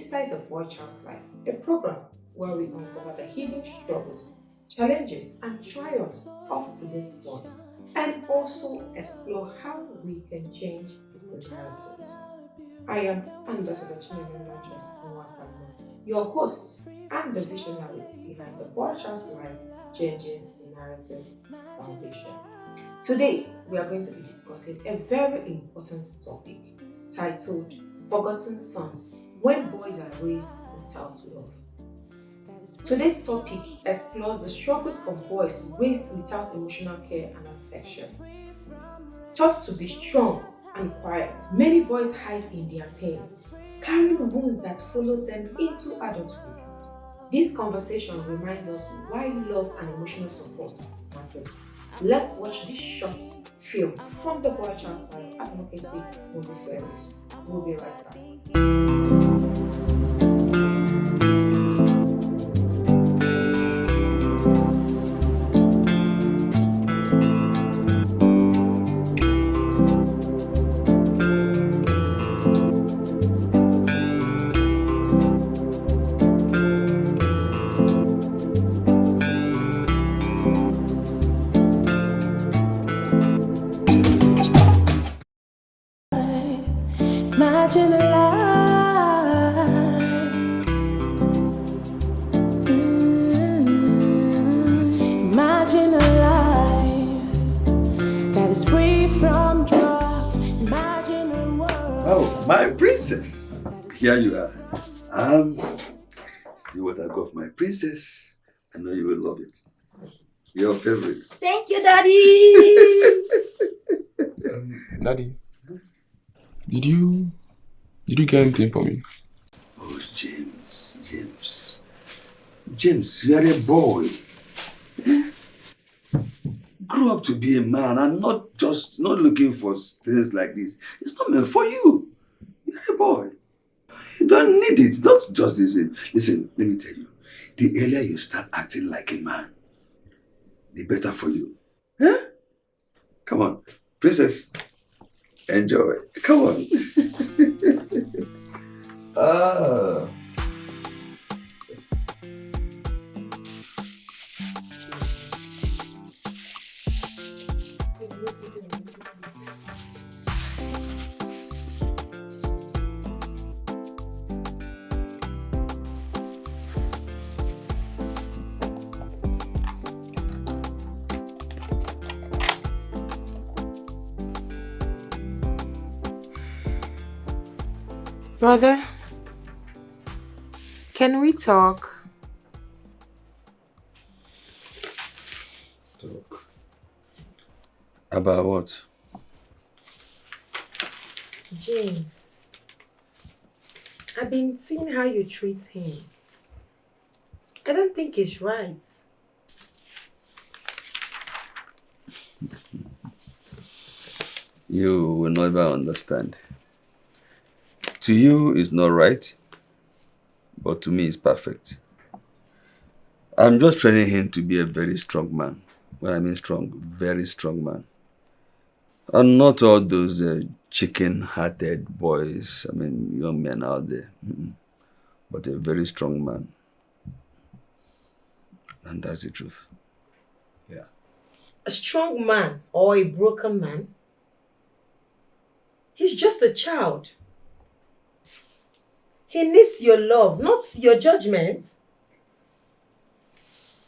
Inside the Boy Child's Life, the program where we uncover the hidden struggles, challenges, and triumphs of today's boys, and also explore how we can change the narratives. I am Ambassador Nwakanma, your host and the visionary behind the Boy Child's Life Changing the Narratives Foundation. Today, we are going to be discussing a very important topic titled Forgotten Sons When Boys Are Raised Without Love. Today's topic explores the struggles of boys raised without emotional care and affection. Taught to be strong and quiet, many boys hide in their pain, carrying wounds that follow them into adulthood. This conversation reminds us why love and emotional support matters. Let's watch this short film from the Boy Child's Life Advocacy movie series. We'll be right back. Imagine a life. Imagine a life that is free from drugs. Imagine a world. Oh, my princess. Here you are. See what I got for my princess. I know you will love it. Your favorite. Thank you, Daddy. Daddy, did you get anything for me? Oh, James, you are a boy. Grow up to be a man and not looking for things like this. It's not meant for you. You're a boy. You don't need it. Don't just listen. Listen, let me tell you. The earlier you start acting like a man, the better for you. Huh? Come on, princess. Enjoy. Come on. Ah. Brother, can we talk? Talk. About what? James, I've been seeing how you treat him. I don't think it's right. You will never understand. To you, it's not right, but to me, it's perfect. I'm just training him to be a very strong man. When I mean strong, very strong man. And not all those chicken-hearted boys, young men out there. But a very strong man. And that's the truth. Yeah. A strong man or a broken man? He's just a child. He needs your love, not your judgment.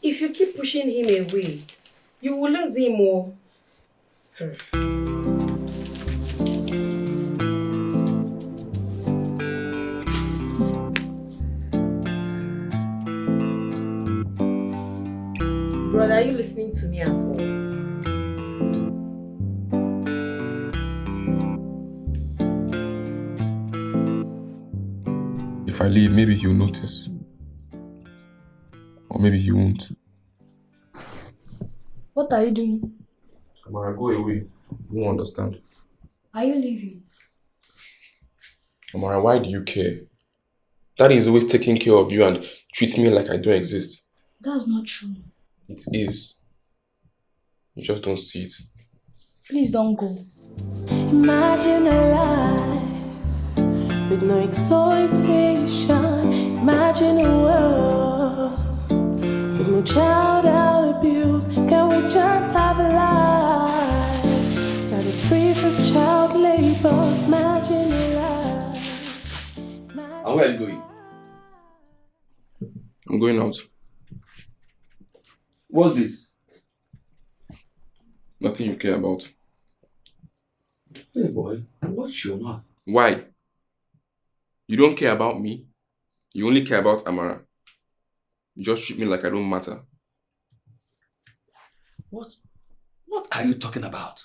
If you keep pushing him away, you will lose him more. Brother, are you listening to me at all? If I leave, maybe he'll notice. Or maybe he won't. What are you doing? Amara, go away. You won't understand. Are you leaving? Amara, why do you care? Daddy is always taking care of you and treats me like I don't exist. That's not true. It is. You just don't see it. Please don't go. Imagine a life with no exploitation. Imagine a world with no child abuse. Can we just have a life that is free from child labor? Imagine a life. And where are you going? I'm going out. What's this? Nothing you care about. Hey boy, watch your mouth. Why? You don't care about me. You only care about Amara. You just treat me like I don't matter. What are you talking about?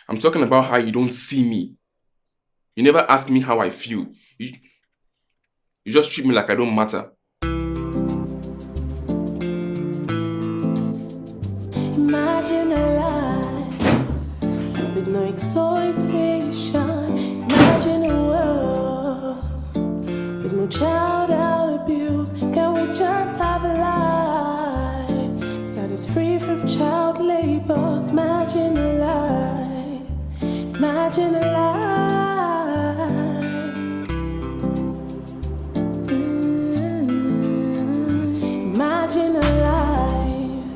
I'm talking about how you don't see me. You never ask me how I feel. You just treat me like I don't matter. Imagine a life with no exploitation. Imagine a world with no child abuse. Can we just have a life that is free from child labor? Imagine a life. Imagine a life. Imagine a life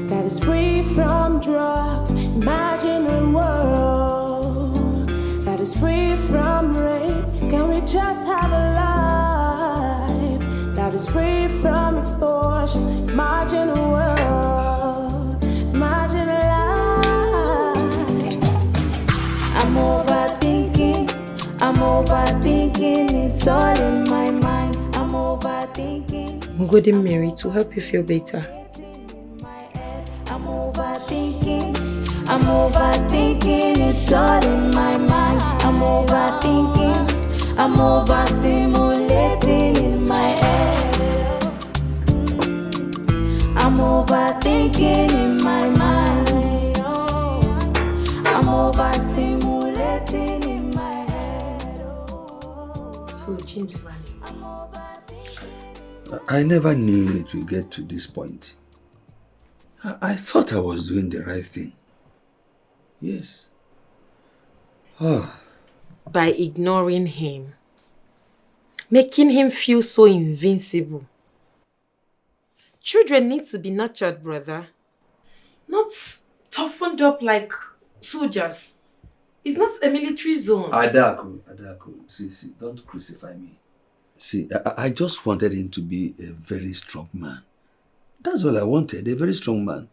that is free from drugs. Imagine a world that is free from rape. Can we just have a life that is free from extortion? Imagine a world. Imagine a life. I'm overthinking. It's all in my mind. I'm overthinking. Ngodi Mary to help you feel better. I'm overthinking, it's all in my mind. I'm overthinking, I'm overstimulating in my head. I'm overthinking in my mind. I'm overstimulating in my head. So James Valley. I never knew it would get to this point. I thought I was doing the right thing. Yes. By ignoring him. Making him feel so invincible. Children need to be nurtured, brother. Not toughened up like soldiers. It's not a military zone. Adaku. See, don't crucify me. See, I just wanted him to be a very strong man. That's all I wanted, a very strong man.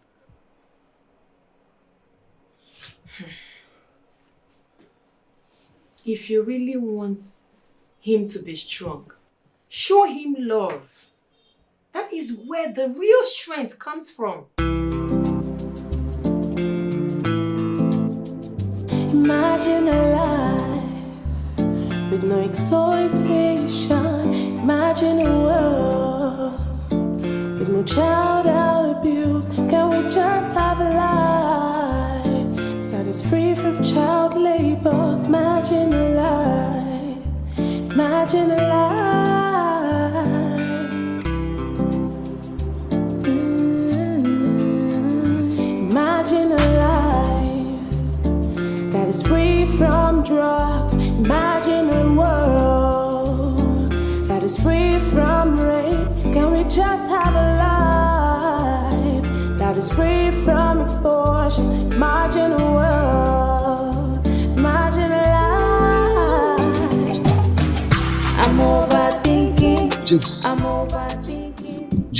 If you really want him to be strong, show him love. That is where the real strength comes from. Imagine a life with no exploitation. Imagine a world with no child abuse. Can we just have a life that is free from child labor? Imagine a life. Imagine a life. Imagine a life that is free from drugs. Imagine a world that is free from rape. Can we just have a life that is free from extortion? Imagine a world. Imagine a life. I'm overthinking. James. I'm overthinking.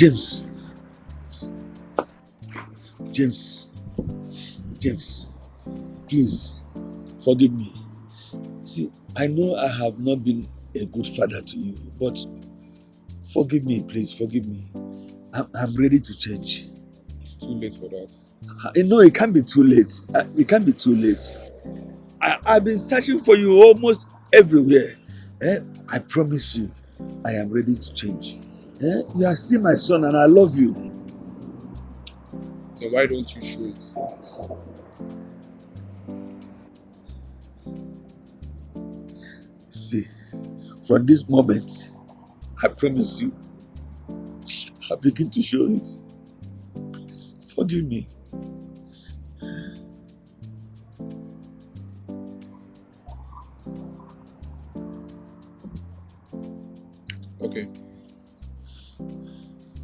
James, please, forgive me. See, I know I have not been a good father to you, but forgive me, please, forgive me. I'm ready to change. It's too late for that. No, it can't be too late. It can't be too late. I've been searching for you almost everywhere. I promise you, I am ready to change. You are still my son and I love you. Then why don't you show it? See, from this moment, I promise you, I'll begin to show it. Please, forgive me. Okay.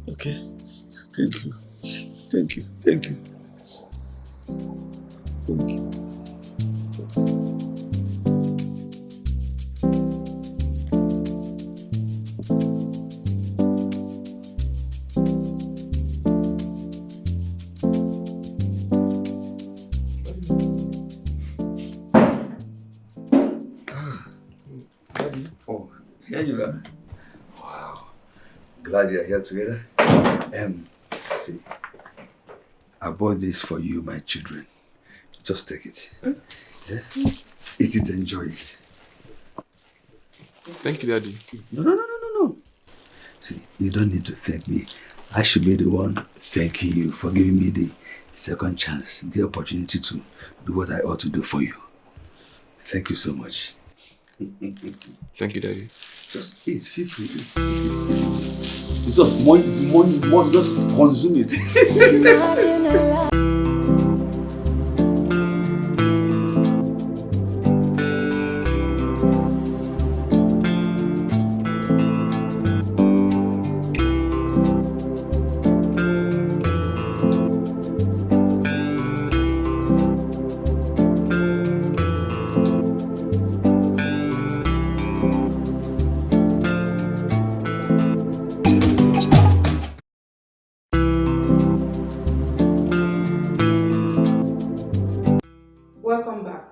Okay? Thank you. Thank you. Thank you. Thank you. Daddy. Oh, here you are. Wow. Glad you're here together. See, I bought this for you, my children. Just take it. Yeah? Eat it, enjoy it. Thank you, Daddy. No. See, you don't need to thank me. I should be the one thanking you for giving me the second chance, the opportunity to do what I ought to do for you. Thank you so much. Thank you, Daddy. Just eat, feel free, eat it. It's just money, just consume it. Imagine a life. Welcome back.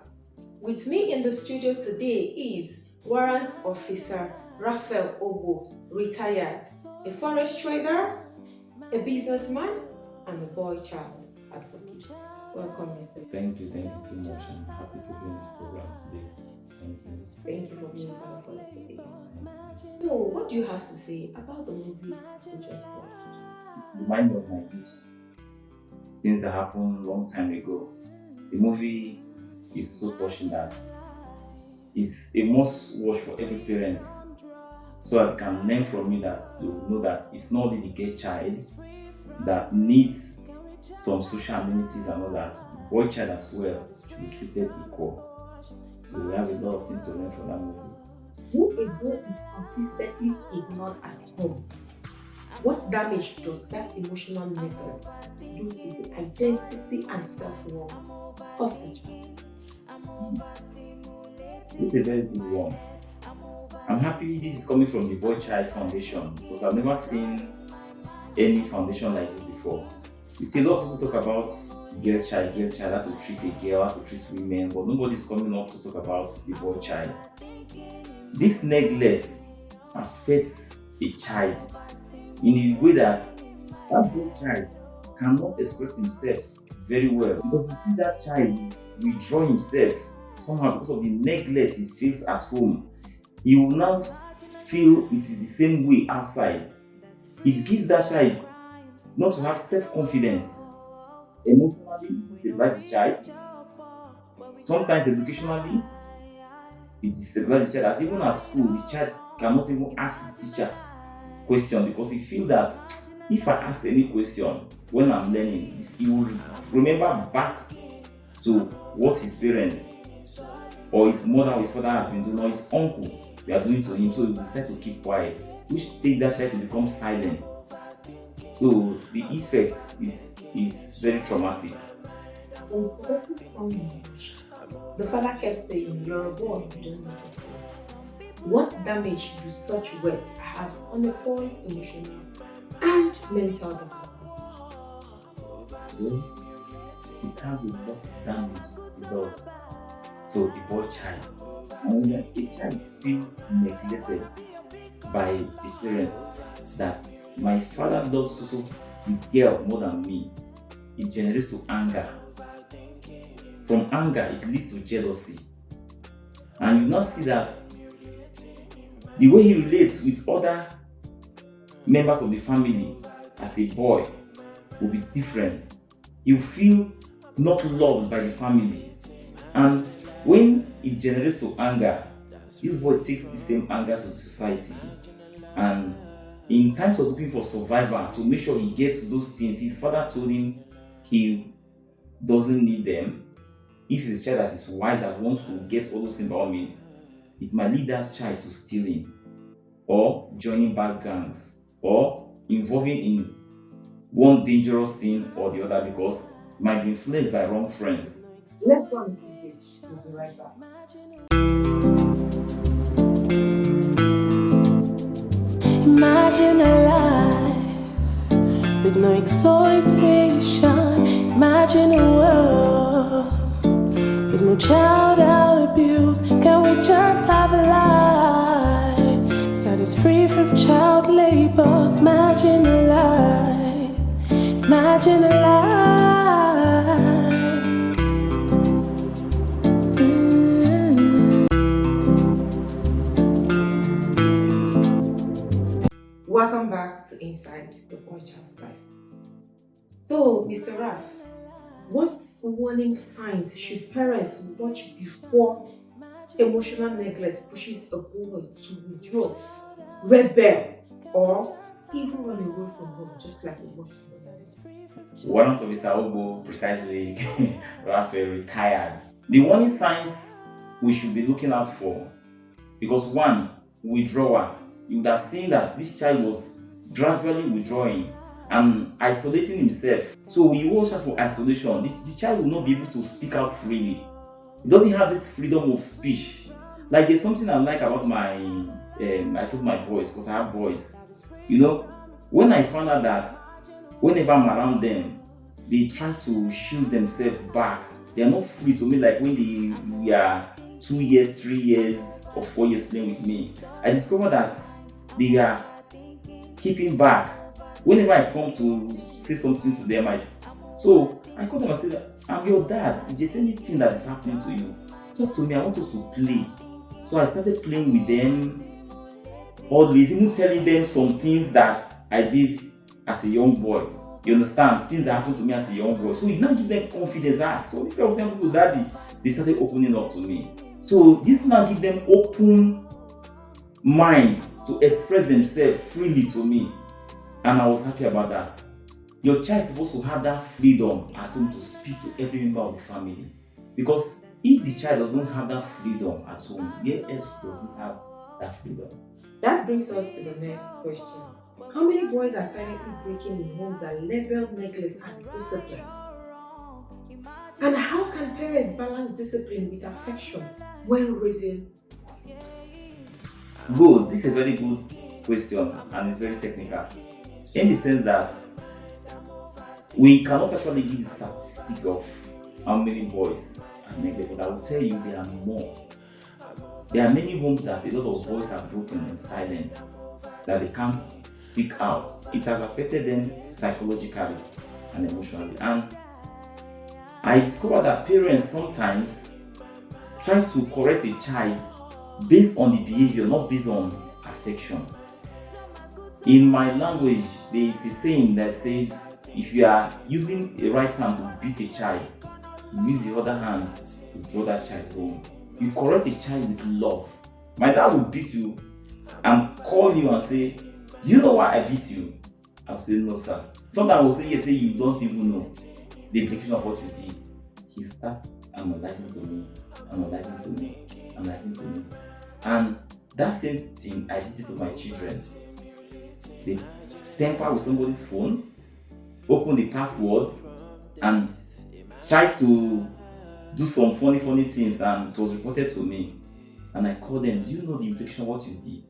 With me in the studio today is Warrant Officer Raphael Ogbo, retired, a forest trader, a businessman, and a boy child advocate. Welcome, Mr. Thank you so much. I'm happy to be in this program today. Thank you. Thank you for being part of us today. So, what do you have to say about the movie we just watched? Remind me of my youth. Things that happened long time ago. The movie is so touching that it's a must watch for every parents. So I can learn from you that to know that it's not only the gay child that needs some social amenities and all that. Boy child as well should be treated equal. So we have a lot of things to learn from that movie. Who a boy is consistently ignored at home? What damage does that emotional neglect do to the identity and self-worth of the child? This is a very good one. I'm happy this is coming from the Boy Child Foundation because I've never seen any foundation like this before. You see a lot of people talk about girl child, how to treat a girl, how to treat women, but nobody's coming up to talk about the boy child. This neglect affects a child in a way that boy child cannot express himself very well because you see that child withdraw himself somehow because of the neglect he feels at home. He will now feel it is the same way outside. It gives that child not to have self-confidence. Emotionally, it destabilizes the child. Sometimes educationally, it destabilizes the child. As even at school, the child cannot even ask the teacher question because he feels that if I ask any question when I'm learning, he will remember back to what his parents or his mother or his father has been doing or his uncle they are doing to him, so he decides to keep quiet, which takes that child to become silent. So the effect is very traumatic. When forgetting someone, the father kept saying, "You're a boy, you don't understand." What damage do such words have on a boy's emotional and mental development? Well, it has a lot of damage it does to the boy child. And when a child feels neglected by the parents that my father loves also the girl more than me, it generates to anger. From anger, it leads to jealousy. And you now see that the way he relates with other members of the family as a boy will be different. You feel not loved by the family. And when it generates to anger, this boy takes the same anger to society. And in times of looking for survival, to make sure he gets those things, his father told him he doesn't need them. If he's a child that is wise, that wants to get all those environments, it might lead that child to stealing. or joining bad gangs, or involving in one dangerous thing or the other because you might be influenced by wrong friends. Let's go on a quick break. We'll be right back. Imagine a life with no exploitation. Imagine a world with no child abuse. Can we just have a life that is free from child labor? Imagine a life. Imagine a life. Welcome back to Inside the Boy Child's Life. So, Mr. Raph, what warning signs should parents watch before emotional neglect pushes a boy to withdraw, rebel, or even run away from home, just like we watched? Warrant Officer Ogbo, precisely, Raphael, retired. The warning signs we should be looking out for, because one, withdrawal. You would have seen that this child was gradually withdrawing and isolating himself. So when you watch out for isolation, the child will not be able to speak out freely. He doesn't have this freedom of speech. Like there's something I like about I told my boys, because I have boys. You know, when I found out that whenever I'm around them, they try to shield themselves back. They are not free to me like when we are 2 years, 3 years, or 4 years playing with me. I discovered that they are keeping back. Whenever I come to say something to them, so I call them and say, I'm your dad. If there's anything that is happening to you, talk to me. I want us to play. So I started playing with them, always, even telling them some things that I did as a young boy. You understand? Things that happened to me as a young boy. So it now gives them confidence. So instead of them to daddy, they started opening up to me. So this now gives them open mind to express themselves freely to me. And I was happy about that. Your child is supposed to have that freedom at home to speak to every member of the family. Because if the child doesn't have that freedom at home, where else doesn't have that freedom? That brings us to the next question. How many boys are silently breaking in homes and label neglect as discipline? And how can parents balance discipline with affection when raising? Good. This is a very good question and it's very technical. In the sense that we cannot actually give the statistic of how many boys are neglected, but I will tell you there are more. There are many homes that a lot of boys are broken in silence, that they can't speak out. It has affected them psychologically and emotionally. And I discovered that parents sometimes try to correct a child based on the behavior, not based on affection. In my language, there is a saying that says, if you are using a right hand to beat a child, you use the other hand to draw that child home. You correct a child with love. My dad will beat you and call you and say, do you know why I beat you? I'll say, no, sir. Sometimes I will say, yes, say you don't even know the implication of what you did. He start analyzing to me, analyzing to me, analyzing to me. And that same thing I did it to my children. They tamper with somebody's phone, open the password, and try to do some funny things, and it was reported to me. And I called them, do you know the implication of what you did?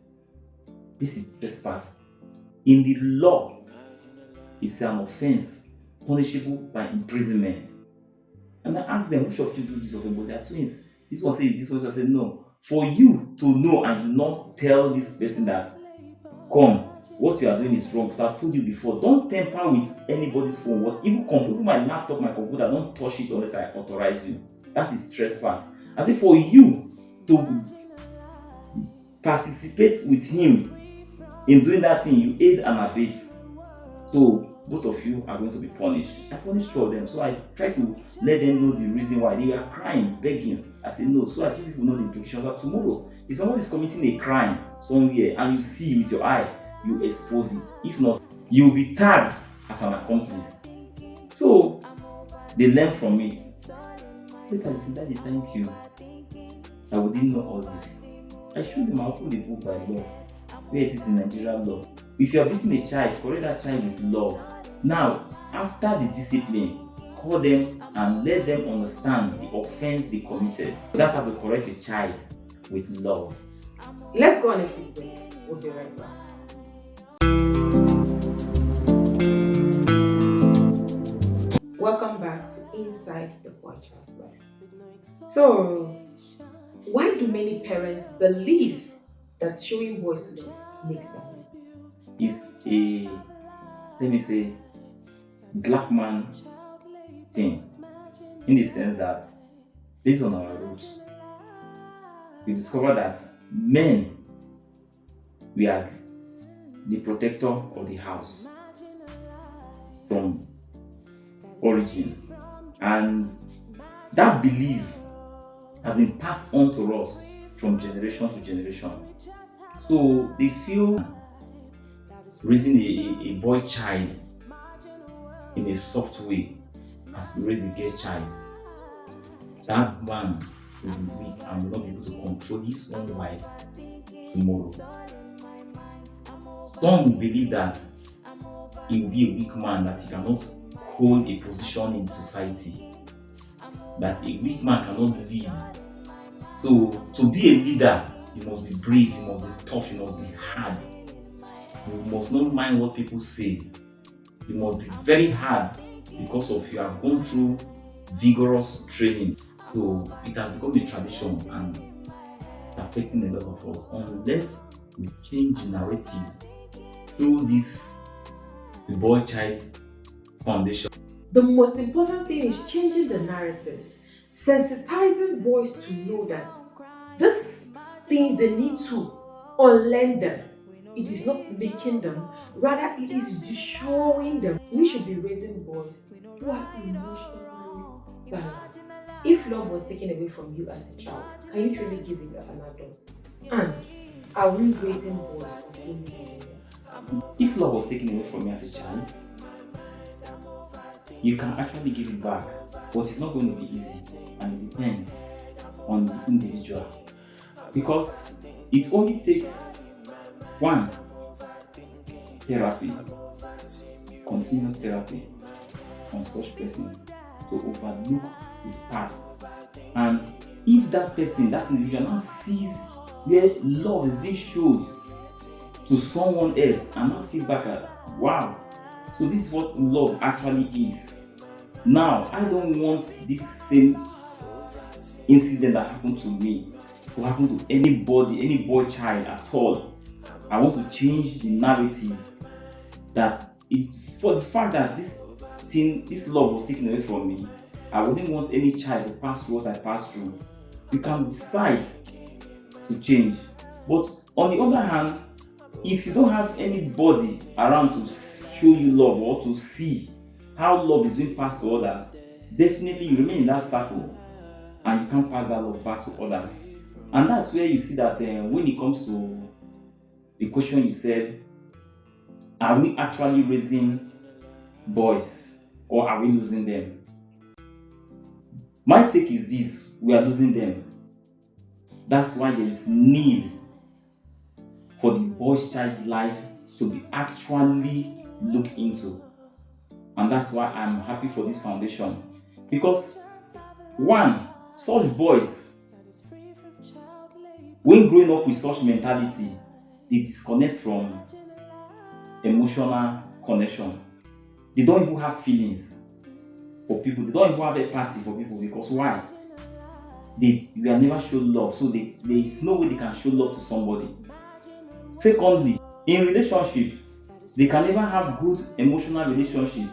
This is trespass. In the law, it's an offense punishable by imprisonment. And I asked them, which of you do this offense? But they are twins. This one says this one. I said, no. For you to know and do not tell this person that, come, what you are doing is wrong. Because I've told you before, don't tamper with anybody's phone. Even my laptop, my computer, don't touch it unless I authorize you. That is trespass. I say for you to participate with him in doing that thing, you aid and abet. So both of you are going to be punished. I punished two of them. So I try to let them know the reason why. They were crying, begging. I said no. So I think people know the implications that tomorrow, if someone is committing a crime somewhere and you see with your eye, you expose it. If not, you will be tagged as an accomplice. So they learn from it. Later I said, Daddy, thank you. I didn't know all this. I showed them, I opened the book by law. where it is in Nigerian law. If you are beating a child, correct that child with love. Now, after the discipline, call them and let them understand the offense they committed. That's how to correct a child with love. Let's go on a quick break. We'll be right back. Welcome back to Inside the Boy Child's Life. So, why do many parents believe that showing boys love makes them happy? It's a, let me say, black man thing, in the sense that based on our roots, we discover that men, we are the protector of the house from origin, and that belief has been passed on to us from generation to generation. So they feel raising a boy child in a soft way as we raise a girl child, that man will be weak and will not be able to control his own wife tomorrow. Some will believe that he will be a weak man, that he cannot hold a position in society, that a weak man cannot lead. So to be a leader, you must be brave, you must be tough, you must be hard. You must not mind what people say. You must be very hard because of you have gone through vigorous training. So it has become a tradition and it's affecting a lot of us. Unless we change the narrative through this boy child foundation. The most important thing is changing the narratives, sensitizing boys to know that these things they need to unlearn them. It is not making them, rather it is destroying them. We should be raising boys who are emotionally balanced. If love was taken away from you as a child, can you truly give it as an adult? And are we raising boys or still raising them? If love was taken away from me as a child, you can actually give it back, but it's not going to be easy, and it depends on the individual, because it only takes one, therapy, continuous therapy on such person to overlook his past. And if that person, that individual now sees where love is being shown to someone else and not feedback at, wow, so this is what love actually is. Now, I don't want this same incident that happened to me to happen to anybody, any boy child at all. I want to change the narrative that it's for the fact that this love was taken away from me. I wouldn't want any child to pass through what I passed through. You can decide to change. But on the other hand, if you don't have anybody around to show you love or to see how love is being passed to others, definitely you remain in that circle and you can't pass that love back to others. And that's where you see that when it comes to the question you said, are we actually raising boys or are we losing them? My take is this: we are losing them. That's why there is need for the boy's child's life to be actually looked into. And that's why I'm happy for this foundation. Because one, such boys, when growing up with such mentality, they disconnect from emotional connection. They don't even have feelings for people. They don't even have empathy for people. Because why? They were never shown love. So there is no way they can show love to somebody. Secondly, in relationship, they can never have good emotional relationship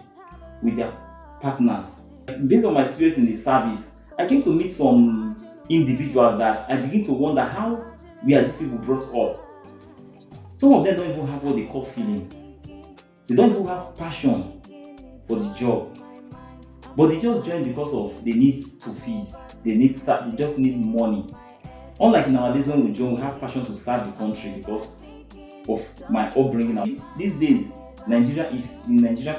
with their partners. Based on my experience in the service, I came to meet some individuals that I begin to wonder how were these people brought up. Some of them don't even have what they call feelings. They don't even have passion for the job. But they just join because of they need to feed. They just need money. Unlike nowadays when we join, we have passion to serve the country because of my upbringing. These days, Nigeria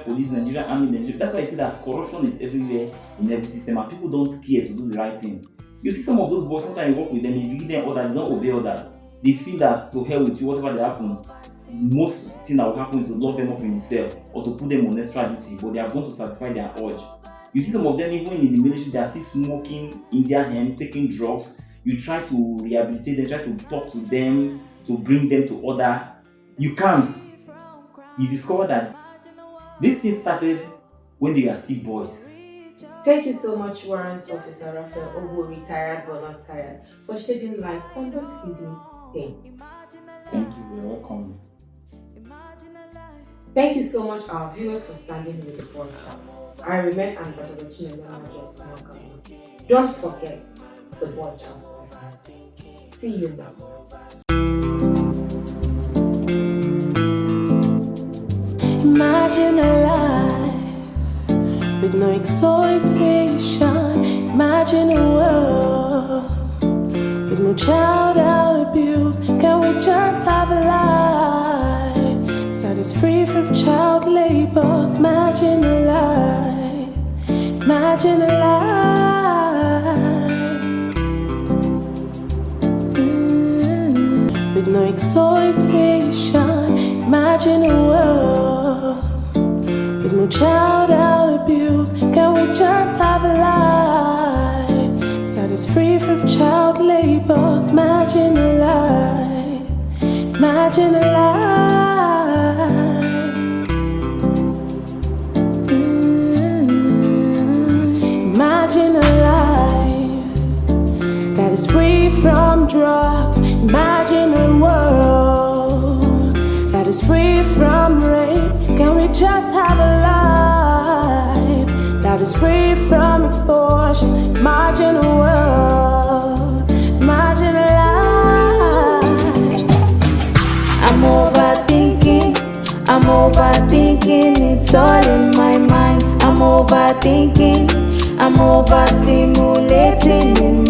police, Nigeria army, Nigeria. That's why I see that corruption is everywhere in every system and people don't care to do the right thing. You see some of those boys, sometimes you work with them, if you give them orders, they don't obey orders. they feel that to hell with you, whatever they happen, most thing that will happen is to lock them up in the cell or to put them on extra duty, but they are going to satisfy their urge. You see some of them even in the military, they are still smoking in their hand, taking drugs. You try to rehabilitate them, try to talk to them, to bring them to order. You can't. You discover that this thing started when they were still boys. Thank you so much, Warrant Officer Raphael Ogbo, retired but not tired, for shedding light on those hidden pains. Thank you, you're welcome. Thank you so much, our viewers, for standing with the board child. I remain Ambassador Nwakanma. Don't forget the board child's life. See you next time. Imagine a life with no exploitation. Imagine a world with no child abuse. Can we just have a life that is free from child labor? Imagine a life. Imagine a life with no exploitation. Imagine a world with no child abuse. Can we just have a life that is free from child labor? Imagine a life. Imagine a life. Imagine a life that is free from drugs. Imagine a world that is free from rape. Can we just have a life that is free from extortion? Imagine a world. Imagine a life. I'm overthinking, it's all in my mind. I'm overthinking, I'm over simulating in my